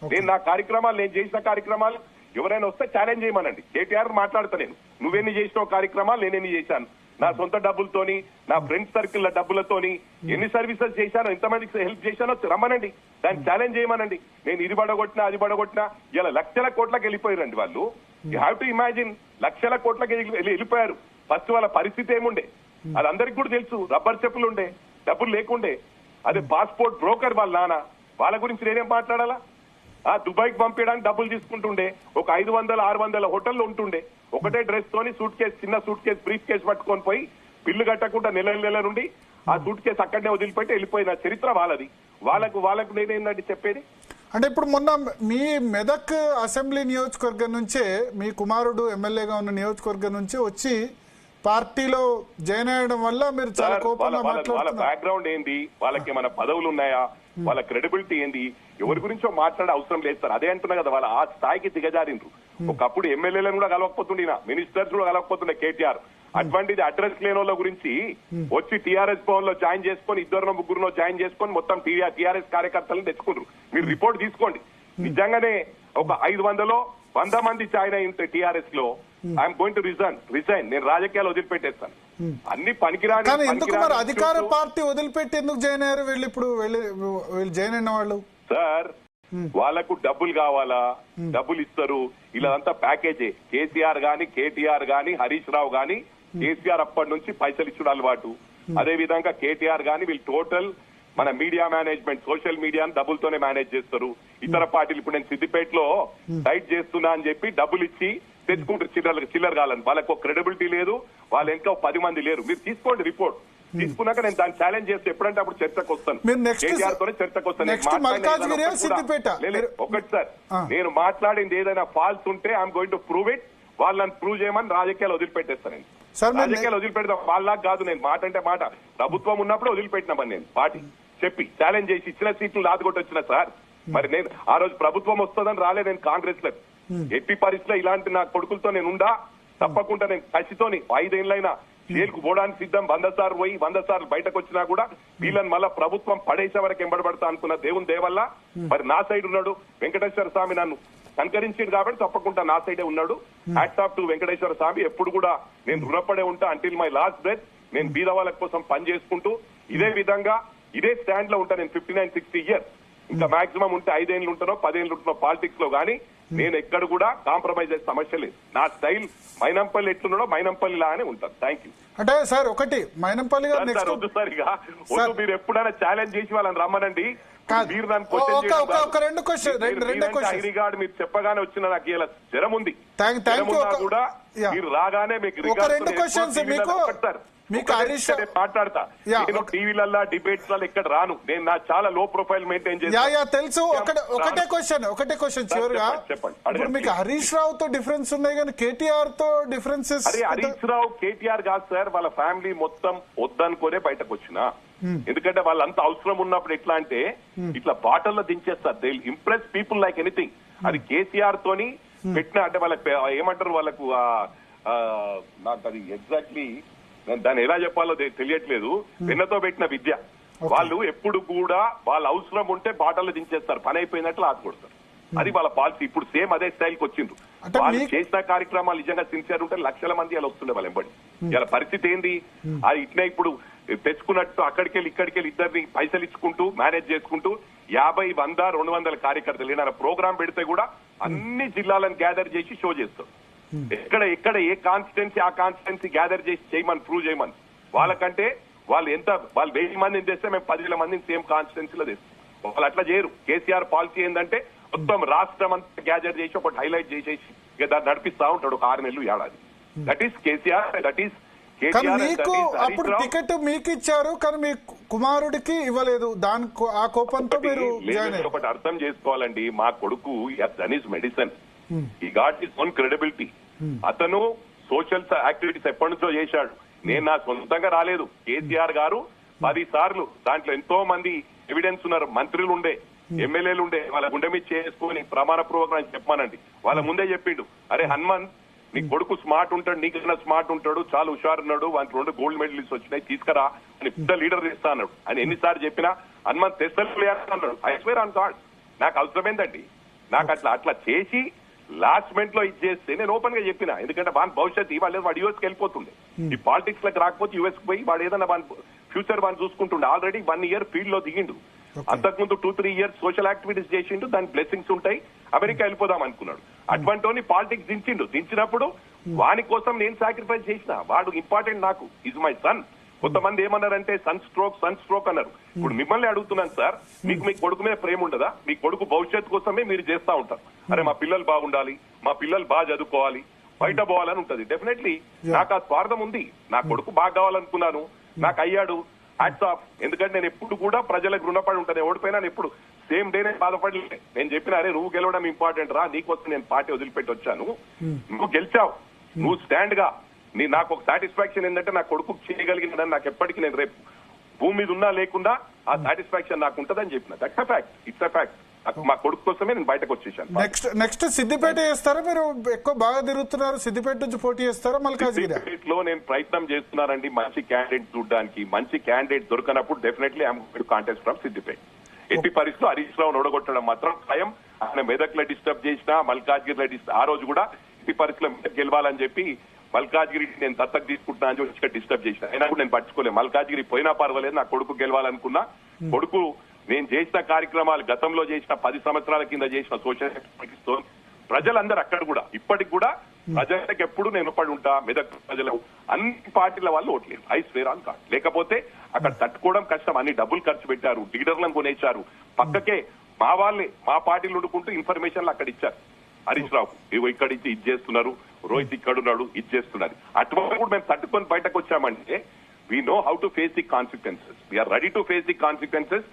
నేను నా కార్యక్రమాలు, నేను చేసిన కార్యక్రమాలు ఎవరైనా వస్తే ఛాలెంజ్ చేయమనండి. కేటీఆర్ మాట్లాడతా, నేను నువ్వెన్ని చేసినావు కార్యక్రమాలు, నేనెన్ని చేశాను, నా సొంత డబ్బులతోని, నా ఫ్రెండ్స్ సర్కిల్ డబ్బులతోని ఎన్ని సర్వీసెస్ చేశానో, ఎంతమందికి హెల్ప్ చేశానో రమ్మనండి, దాన్ని ఛాలెంజ్ చేయమనండి. నేను ఇది పడగొట్టినా అది పడగొట్టినా ఇలా లక్షల కోట్లకి వెళ్ళిపోయారండి వాళ్ళు. యూ హ్యావ్ టు ఇమాజిన్, లక్షల కోట్లకి వెళ్ళిపోయారు. ఫస్ట్ వాళ్ళ పరిస్థితి ఏముండే అది అందరికి కూడా తెలుసు. రబ్బర్ చెప్పులు ఉండే, డబ్బులు లేకుండే. అదే పాస్పోర్ట్ బ్రోకర్ వాళ్ళ నాన్న, వాళ్ళ గురించి నేనేం మాట్లాడాలా? దుబాయ్కి పంపించడానికి డబ్బులు తీసుకుంటుండే, ఒక 500-600 హోటల్లో ఉంటుండే, ఒకటే డ్రెస్ తోని సూట్ కేసు, చిన్న సూట్ కేసు, బ్రీఫ్ కేసు పట్టుకొని పోయి బిల్లు కట్టకుండా నెల నుండి ఆ సూట్ కేసు అక్కడనే వదిలిపెట్టి వెళ్ళిపోయిన చరిత్ర వాళ్ళది. వాళ్ళకు నేనేందండి చెప్పేది? అంటే ఇప్పుడు మొన్న మీ మెదక్ అసెంబ్లీ నియోజకవర్గం నుంచే మీ కుమారుడు ఎమ్మెల్యేగా ఉన్న నియోజకవర్గం నుంచి వచ్చి పార్టీలో జాయిన్ అయ్యడం వల్ల మీరు చాలా కోపంగా మాట్లాడుతున్నారు. వాళ్ళ బ్యాక్గ్రౌండ్ ఏంది, వాళ్ళకి ఏమైనా పదవులు ఉన్నాయా, వాళ్ళ క్రెడిబిలిటీ ఏంది, ఎవరి గురించో మాట్లాడే అవసరం లేదు సార్. అదే అంటున్నా కదా, వాళ్ళ ఆ స్థాయికి దిగజారిండ్రు. ఒకప్పుడు ఎమ్మెల్యేలను కూడా కలవకపోతుండే, మినిస్టర్స్ కూడా కలవకపోతుండే కేటీఆర్. అటువంటిది అడ్రస్ లేని వాళ్ళ గురించి వచ్చి టీఆర్ఎస్ భవన్ లో జాయిన్ చేసుకొని 2-3 జాయిన్ చేసుకొని మొత్తం టీఆర్ఎస్ కార్యకర్తలను తెచ్చుకుంటారు. మీరు రిపోర్ట్ తీసుకోండి. నిజంగానే ఒక 500-100 మంది జాయిన్ అయి ఉంటే టీఆర్ఎస్ లో, ఐఎమ్ గోయింగ్ టు రిజైన్, నేను రాజకీయాలు వదిలిపెట్టేస్తాను. అన్ని పనికిరాని. అధికార పార్టీ వదిలిపెట్టి ఎందుకు జాయిన్ అయ్యారు వీళ్ళు? ఇప్పుడు వీళ్ళు జాయిన్ అయిన వాళ్ళు సార్, వాళ్ళకు డబ్బులు కావాలా, డబ్బులు ఇస్తారు. ఇలాంతా ప్యాకేజే. కేసీఆర్ గాని, కేటీఆర్ గాని, హరీష్ రావు గాని, కేసీఆర్ అప్పటి నుంచి పైసలు ఇచ్చుడు అలవాటు. అదే విధంగా కేటీఆర్ గాని వీళ్ళు టోటల్ మన మీడియా మేనేజ్మెంట్, సోషల్ మీడియాని డబ్బులతోనే మేనేజ్ చేస్తారు. ఇతర పార్టీలు, ఇప్పుడు నేను సిద్దిపేటలో సైట్ చేస్తున్నా అని చెప్పి డబ్బులు ఇచ్చి తెచ్చుకుంటారు చిల్లర కాలని. వాళ్ళకు క్రెడిబిలిటీ లేదు, వాళ్ళు ఇంకా 10 మంది లేరు. మీరు తీసుకోండి రిపోర్ట్. తీసుకున్నాక నేను దాన్ని ఛాలెంజ్ చేస్తే ఎప్పుడంటే అప్పుడు చర్చకు వస్తాను, కేటీఆర్ తోనే చర్చకు వస్తాను. ఒకటి సార్, నేను మాట్లాడింది ఏదైనా ఫాల్స్ ఉంటే I'm going to prove it. వాళ్ళని ప్రూవ్ చేయమని రాజకీయాలు వదిలిపెట్టేస్తాను. రాజకీయాలు వదిలిపెడతాం వాళ్ళకి కాదు. నేను మాట అంటే మాట, ప్రభుత్వం ఉన్నప్పుడు వదిలిపెట్టినామని నేను పార్టీ చెప్పి ఛాలెంజ్ చేసి ఇచ్చిన సీట్లు లాదుకొట్టొచ్చిన సార్. మరి నేను ఆ రోజు ప్రభుత్వం వస్తుందని రాలే నేను కాంగ్రెస్ లో. ఎట్టి పరిస్థితిలో ఇలాంటి నా కొడుకులతో నేను ఉండా, తప్పకుండా నేను కసితోని 5 ఏళ్ళైనా జైలుకు పోవడానికి సిద్ధం. 100 సార్లు పోయి 100 సార్లు బయటకు వచ్చినా కూడా వీళ్ళని మళ్ళా ప్రభుత్వం పడేసే వరకు ఎంబడబడతా అనుకున్న దేవుని దేవల్ల మరి నా సైడ్ ఉన్నాడు. వెంకటేశ్వర స్వామి నన్ను కనకరించింది కాబట్టి తప్పకుండా నా సైడే ఉన్నాడు. హ్యాట్స్ ఆఫ్ టు వెంకటేశ్వర స్వామి. ఎప్పుడు కూడా నేను రుణపడే ఉంటా అంటిల్ మై లాస్ట్ బ్రెత్. నేను బీద వాళ్ళ కోసం పని చేసుకుంటూ ఇదే విధంగా ఇదే స్టాండ్ లో ఉంటా. నేను 59-60 ఇయర్స్, ఇంకా మాక్సిమం ఉంటే 5 ఏళ్ళు ఉంటానో 10 ఏళ్ళు ఉంటున్నా పాలిటిక్స్ లో. కానీ నేను ఎక్కడ కూడా కాంప్రమైజ్ అయ్యే సమస్య లేదు. నా స్టైల్ మైనంపల్లి ఎట్లున్నాడో మైనంపల్లి లాగానే ఉంటాను. Thank you. అంటే సార్ ఒకటి మైనంపల్లి గారు వద్దు సార్, ఇక వద్దు. మీరు ఎప్పుడైనా ఛాలెంజ్ చేసి వాళ్ళని రమ్మనండి. మీరు నన్ను హైరిగాడు మీరు చెప్పగానే వచ్చిన నాకు ఇలా జ్వరం ఉంది కూడా, మీరు రాగానే మీకు మాట్లాడతా. నేను టీవీలలో డిబేట్స్ లలో ఇక్కడ రాను. నేను నా చాలా లో ప్రొఫైల్ మెయింటైన్ చేస్తాను. తెలుసు. ఒకటే క్వశ్చన్ చివరిగా, ఇప్పుడు మీకు హరీష్ రావు తో డిఫరెన్స్ ఉన్నాయి కానీ కేటీఆర్ తో డిఫరెన్సెస్? అరే హరీష్ రావు కేటీఆర్ కాదు సార్, వాళ్ళ ఫ్యామిలీ మొత్తం వద్దనుకోనే బయటకు వచ్చిన. ఎందుకంటే వాళ్ళంతా అవసరం ఉన్నప్పుడు ఎట్లా అంటే ఇట్లా బాటల్లో దించేస్తారు. They impress people like anything. అది కేసీఆర్ తోని పెట్టిన, అంటే వాళ్ళకి ఏమంటారు, వాళ్ళకు నాకు అది ఎగ్జాక్ట్లీ దాన్ని ఎలా చెప్పాలో తెలియట్లేదు. వెన్నతో పెట్టిన విద్య. వాళ్ళు ఎప్పుడు కూడా వాళ్ళ అవసరం ఉంటే బాటల్లో దించేస్తారు, పని అయిపోయినట్లు ఆదుకొడతారు. అది వాళ్ళ పాలసీ. ఇప్పుడు సేమ్ అదే స్టైల్కి వచ్చిండ్రు. వాళ్ళు చేసిన కార్యక్రమాలు నిజంగా సిన్సియర్ ఉంటే లక్షల మంది అలా వస్తుండే వాళ్ళ ఎంబడి. ఇలా పరిస్థితి ఏంది, అది ఇట్లా ఇప్పుడు తెచ్చుకున్నట్టు అక్కడికెళ్ళి ఇక్కడికెళ్ళి ఇద్దరిని పైసలు ఇచ్చుకుంటూ మేనేజ్ చేసుకుంటూ 50, 100, 200 కార్యకర్తలు ఏదైనా ప్రోగ్రామ్ పెడితే కూడా అన్ని జిల్లాలను గ్యాదర్ చేసి షో చేస్తారు. ఎక్కడ ఏ కాన్స్టిట్యున్సీ ఆ కాన్స్టిట్యున్సీ గ్యాదర్ చేసి చేయమని, ప్రూవ్ చేయమని. వాళ్ళకంటే వాళ్ళు 1000 మందిని తెస్తే మేము 10,000 మందిని సేమ్ కాన్స్టిట్యున్సీలో తెస్తాం. వాళ్ళు అట్లా చేయరు. కేసీఆర్ పాలసీ ఏంటంటే మొత్తం రాష్ట్రం అంతా గ్యాదర్ చేసి ఒకటి హైలైట్ చేసేసి ఇక దాన్ని నడిపిస్తా ఉంటాడు 6 నెలలు, ఏడాది. That is KCR. That is అప్పుడు టికెట్ మీకు ఇచ్చారు కానీ మీ కుమారుడికి ఇవ్వలేదు. దాని ఆ కోపంతో మీరు ఒకటి అర్థం చేసుకోవాలండి. మా కొడుకు దట్ ఈస్ మెడిసిన్. ఈ గాట్ హిస్ ఓన్ క్రెడిబిలిటీ. అతను సోషల్ యాక్టివిటీస్ ఎప్పటి నుంచో చేశాడు. నేను నా సొంతంగా రాలేదు. కేసీఆర్ గారు 10 సార్లు, దాంట్లో ఎంతో మంది ఎవిడెన్స్ ఉన్నారు, మంత్రులు ఉండే, ఎమ్మెల్యేలు ఉండే, వాళ్ళ గుండె మీద చేసుకుని ప్రమాణపూర్వకంగా చెప్పానండి. వాళ్ళ ముందే చెప్పిండు, అరే హనుమంత్ నీ కొడుకు స్మార్ట్ ఉంటాడు, నీకన్నా స్మార్ట్ ఉంటాడు, చాలా హుషారు ఉన్నాడు, వానికి 2 గోల్డ్ మెడలిస్ట్ వచ్చినాయి, తీసుకురా అని పెద్ద లీడర్ తెస్తా అన్నాడు. అని ఎన్నిసార్లు చెప్పినా హనుమంత్ తెస్తలే అన్నాడు. ఐ స్వేర్ ఆన్ గాడ్, నాకు అవసరమైందండి. నాకు అట్లా చేసి లాస్ట్ మినిట్ లో ఇచ్చేస్తే నేను ఓపెన్ గా చెప్పిన, ఎందుకంటే వాని భవిష్యత్తు ఇవాళ వాడు యూఎస్ కి వెళ్ళిపోతుండే, ఈ పాలిటిక్స్ లకు రాకపోతే యూఎస్ కి పోయి వాడు ఏదైనా వాని ఫ్యూచర్ వాడిని చూసుకుంటుండే. ఆల్రెడీ 1 year ఫీల్డ్ లో దిగిండు, అంతకుముందు 2-3 years సోషల్ యాక్టివిటీస్ చేసిండు, దాని బ్లెస్సింగ్స్ ఉంటాయి, అమెరికా వెళ్ళిపోదాం అనుకున్నాడు. అటువంటి పాలిటిక్స్ దించినప్పుడు వాని కోసం నేను సాక్రిఫైస్ చేసిన. వాడు ఇంపార్టెంట్ నాకు, ఈజ్ మై సన్. కొంతమంది ఏమన్నారంటే సన్ స్ట్రోక్ అన్నారు. ఇప్పుడు మిమ్మల్ని అడుగుతున్నాను సార్, మీకు మీ కొడుకు మీద ప్రేమ ఉండదా? మీ కొడుకు భవిష్యత్తు కోసమే మీరు చేస్తా ఉంటారు. అరే మా పిల్లలు బాగుండాలి, మా పిల్లలు బాగా చదువుకోవాలి, బయట పోవాలని ఉంటది. డెఫినెట్లీ నాకు ఆ స్వార్థం ఉంది. నా కొడుకు బాగా కావాలనుకున్నాను, నాకు అయ్యాడు, హ్యాట్స్ ఆఫ్. ఎందుకంటే నేను ఎప్పుడు కూడా ప్రజలకు రుణపడి ఉంటాను. ఓడిపోయినా ఎప్పుడు సేమ్ డే నేను బాధపడలే. నేను చెప్పిన అరే నువ్వు గెలవడం ఇంపార్టెంట్ రా, నీకోసం నేను పార్టీ వదిలిపెట్టి వచ్చాను, నువ్వు గెలిచావు, నువ్వు స్టాండ్ గా. నాకు ఒక సాటిస్ఫాక్షన్ ఏంటంటే నా కొడుకు చేయగలిగినదని నాకు ఎప్పటికీ, నేను రేపు భూమి మీద ఉన్నా లేకుండా ఆ సాటిస్ఫాక్షన్ నాకు ఉంటదని చెప్పిన. That's a fact, it's a fact. మా కొడుకు కోసమే నేను బయటకు వచ్చేసాను. నెక్స్ట్ సిద్దిపేట చేస్తారా? మీరు ఎక్కువ బాగా తిరుగుతున్నారు, సిద్దిపేట నుంచి పోటీ చేస్తారా మల్కాజ్గిరి? సిద్దిపేటలో నేను ప్రయత్నం చేస్తున్నానండి మంచి క్యాండిడేట్ చూడడానికి. మంచి క్యాండిడేట్ దొరకనప్పుడు definitely I'm contest from Siddipet. ఎట్టి పరిస్థితుల్లో హరీష్ రావు ఓడగొట్టడం మాత్రం ఖాయం. ఆయన మెదక్లో డిస్టర్బ్ చేసినా, మల్కాజ్గిరిలో ఆ రోజు కూడా ఎట్టి పరిస్థితుల్లో మెదక్ గెలవాలని చెప్పి మల్కాజ్గిరి నేను దత్తకు తీసుకుంటున్నా అని చెప్పి డిస్టర్బ్ చేసిన. అయినా కూడా నేను పట్టుకోలేదు. మల్కాజ్గిరి పోయినా పర్వాలేదు, నా కొడుకు గెలవాలనుకున్నా. కొడుకు నేను చేసిన కార్యక్రమాలు, గతంలో చేసిన 10 సంవత్సరాల కింద చేసిన సోషల్ యాక్టివిటీస్ తో ప్రజలందరూ అక్కడ కూడా ఇప్పటికి కూడా ప్రజలకు ఎప్పుడు నేను పడి ఉంటా. మెదక్ ప్రజలు అన్ని పార్టీల వాళ్ళు ఓట్లేదు, ఐ స్వేర్ ఆన్ గాడ్. లేకపోతే అక్కడ తట్టుకోవడం కష్టం. అన్ని డబ్బులు ఖర్చు పెట్టారు, లీడర్లను కొనేశారు. పక్కకే మా వాళ్ళే మా పార్టీలు వండుకుంటూ ఇన్ఫర్మేషన్లు అక్కడ ఇచ్చారు. హరీష్ రావు ఇవి ఇక్కడ ఇచ్చి ఇది చేస్తున్నారు, రోహిత్ ఇక్కడున్నాడు ఇది చేస్తున్నారు. అటువంటి కూడా మేము తట్టుకొని బయటకు వచ్చామంటే we know how to face the consequences. We are ready to face the consequences.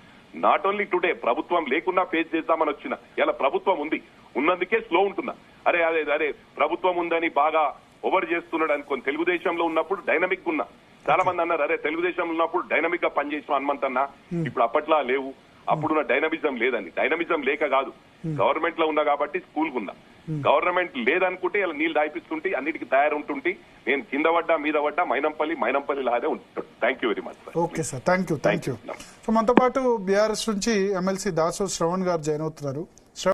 Not only today, ప్రభుత్వం లేకున్నా ఫేస్ చేద్దామని వచ్చిన. ఇలా ప్రభుత్వం ఉంది, ఉన్నందుకే స్లో ఉంటున్నా. అరే ప్రభుత్వం ఉందని బాగా ఓవర్ చేస్తున్నాడు అనుకోని. తెలుగుదేశంలో ఉన్నప్పుడు డైనమిక్ ఉన్నా. చాలా మంది అన్నారు అరే తెలుగుదేశంలో ఉన్నప్పుడు డైనమిక్ గా పనిచేసిన హనుమంతన్నా, ఇప్పుడు అప్పట్లా లేవు, అప్పుడున్న డైనమిజం లేదని. డైనమిజం లేక కాదు, గవర్నమెంట్ లో ఉన్నా కాబట్టి స్కూల్ ఉందా. గవర్నమెంట్ లేదనుకుంటే ఇలా నీళ్లు దాయిపిస్తుంటే అన్నిటికీ తయారుంటుంటే నేను కింద పడ్డా మీద పడ్డా మైనంపల్లి లాగే ఉంటాడు. Thank you very much sir. Okay sir, thank you. So మనతో పాటు బీఆర్ఎస్ నుంచి ఎమ్మెల్సీ దాసో శ్రవణ్ గారు జాయిన్ అవుతున్నారు.